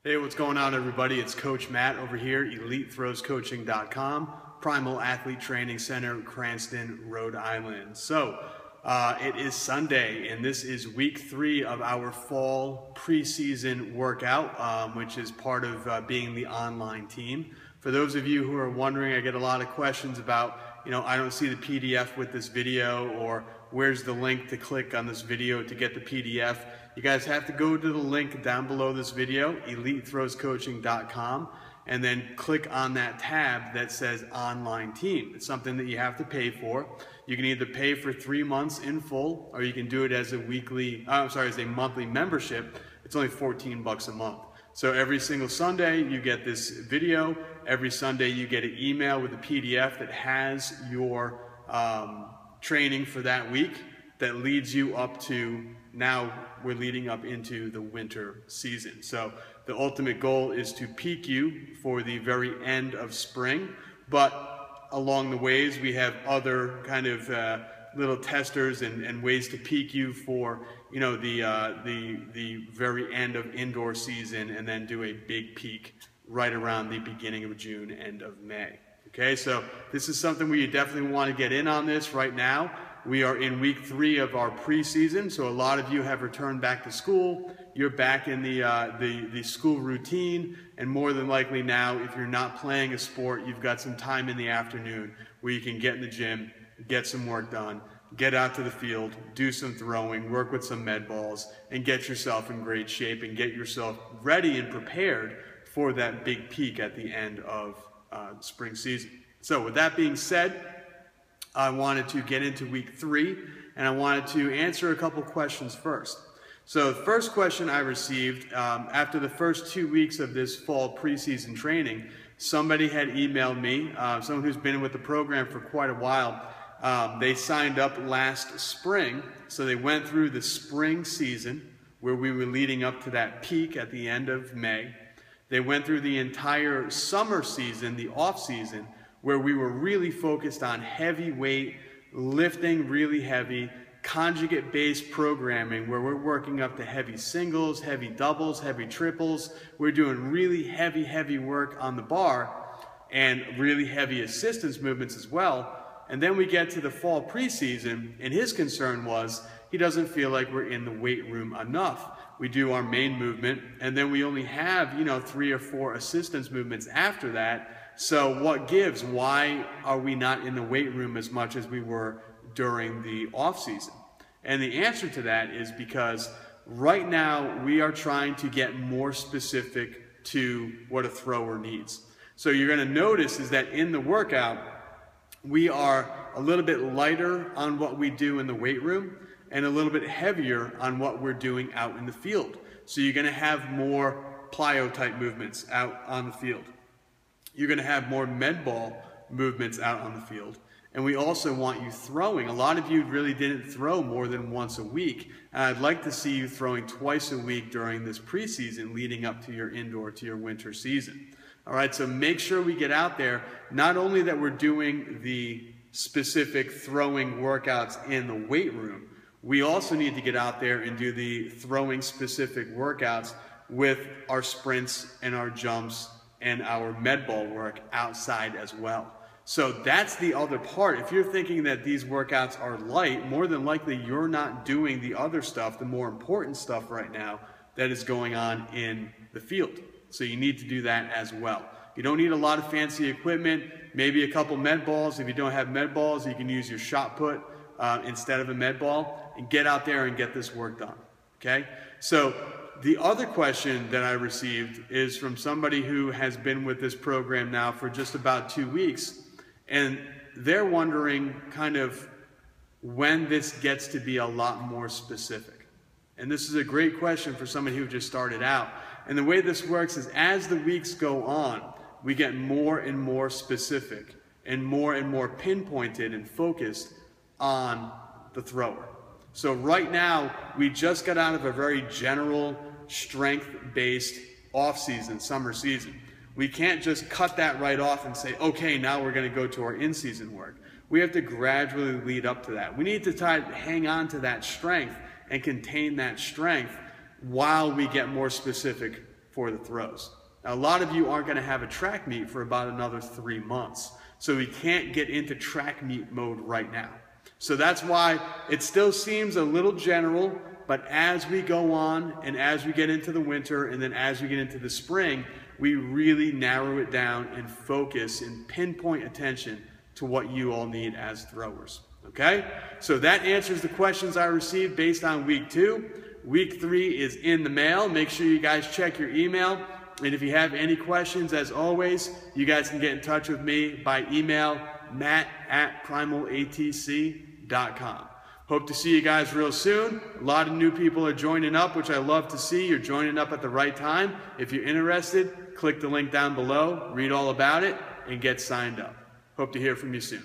Hey, what's going on, everybody? It's Coach Matt over here, EliteThrowsCoaching.com, Primal Athlete Training Center, Cranston, Rhode Island. So, it is Sunday, and this is week 3 of our fall preseason workout, which is part of being the online team. For those of you who are wondering, I get a lot of questions about, I don't see the PDF with this video, or where's the link to click on this video to get the PDF. You guys have to go to the link down below this video, EliteThrowsCoaching.com, and then click on that tab that says Online Team. It's something that you have to pay for. You can either pay for 3 months in full, or you can do it as a monthly membership. It's only 14 bucks a month. So every single Sunday you get this video. Every Sunday you get an email with a PDF that has your training for that week that leads you up to, now we're leading up into the winter season. So the ultimate goal is to peak you for the very end of spring, but along the ways we have other kind of little testers and ways to peak you for the very end of indoor season, and then do a big peak right around the beginning of June, end of May. Okay, so this is something where you definitely want to get in on this right now. We are in week 3 of our preseason, so a lot of you have returned back to school. You're back in the school routine, and more than likely now, if you're not playing a sport, you've got some time in the afternoon where you can get in the gym, get some work done, get out to the field, do some throwing, work with some med balls, and get yourself in great shape and get yourself ready and prepared for that big peak at the end of spring season. So with that being said, I wanted to get into week 3, and I wanted to answer a couple questions first. So the first question I received after the first 2 weeks of this fall preseason training, somebody had emailed me, someone who's been with the program for quite a while. They signed up last spring, so they went through the spring season where we were leading up to that peak at the end of May. They went through the entire summer season, the off season, where we were really focused on heavy weight, lifting really heavy, conjugate-based programming, where we're working up to heavy singles, heavy doubles, heavy triples. We're doing really heavy work on the bar and really heavy assistance movements as well. And then we get to the fall preseason, and his concern was he doesn't feel like we're in the weight room enough. We do our main movement, and then we only have, 3 or 4 assistance movements after that. So what gives? Why are we not in the weight room as much as we were during the off season? And the answer to that is because right now we are trying to get more specific to what a thrower needs. So you're going to notice is that in the workout, we are a little bit lighter on what we do in the weight room and a little bit heavier on what we're doing out in the field. So you're going to have more plyo type movements out on the field. You're going to have more med ball movements out on the field. And we also want you throwing. A lot of you really didn't throw more than once a week. And I'd like to see you throwing twice a week during this preseason leading up to your indoor, to your winter season. All right, so make sure we get out there. Not only that we're doing the specific throwing workouts in the weight room, we also need to get out there and do the throwing specific workouts with our sprints and our jumps and our med ball work outside as well. So that's the other part. If you're thinking that these workouts are light, more than likely you're not doing the other stuff, the more important stuff right now that is going on in the field. So you need to do that as well. You don't need a lot of fancy equipment, maybe a couple med balls. If you don't have med balls, you can use your shot put instead of a med ball, and get out there and get this work done, okay? So the other question that I received is from somebody who has been with this program now for just about 2 weeks, and they're wondering kind of when this gets to be a lot more specific. And this is a great question for somebody who just started out. And the way this works is as the weeks go on, we get more and more specific and more pinpointed and focused on the thrower. So right now, we just got out of a very general strength-based off-season, summer season. We can't just cut that right off and say, okay, now we're going to go to our in-season work. We have to gradually lead up to that. We need to try to hang on to that strength and contain that strength while we get more specific for the throws. Now, a lot of you aren't going to have a track meet for about another 3 months, so we can't get into track meet mode right now. So that's why it still seems a little general, but as we go on and as we get into the winter and then as we get into the spring, we really narrow it down and focus and pinpoint attention to what you all need as throwers. Okay? So that answers the questions I received based on week 2. Week 3 is in the mail. Make sure you guys check your email. And if you have any questions, as always, you guys can get in touch with me by email, matt@primalatc.com. Hope to see you guys real soon. A lot of new people are joining up, which I love to see. You're joining up at the right time. If you're interested, click the link down below, read all about it, and get signed up. Hope to hear from you soon.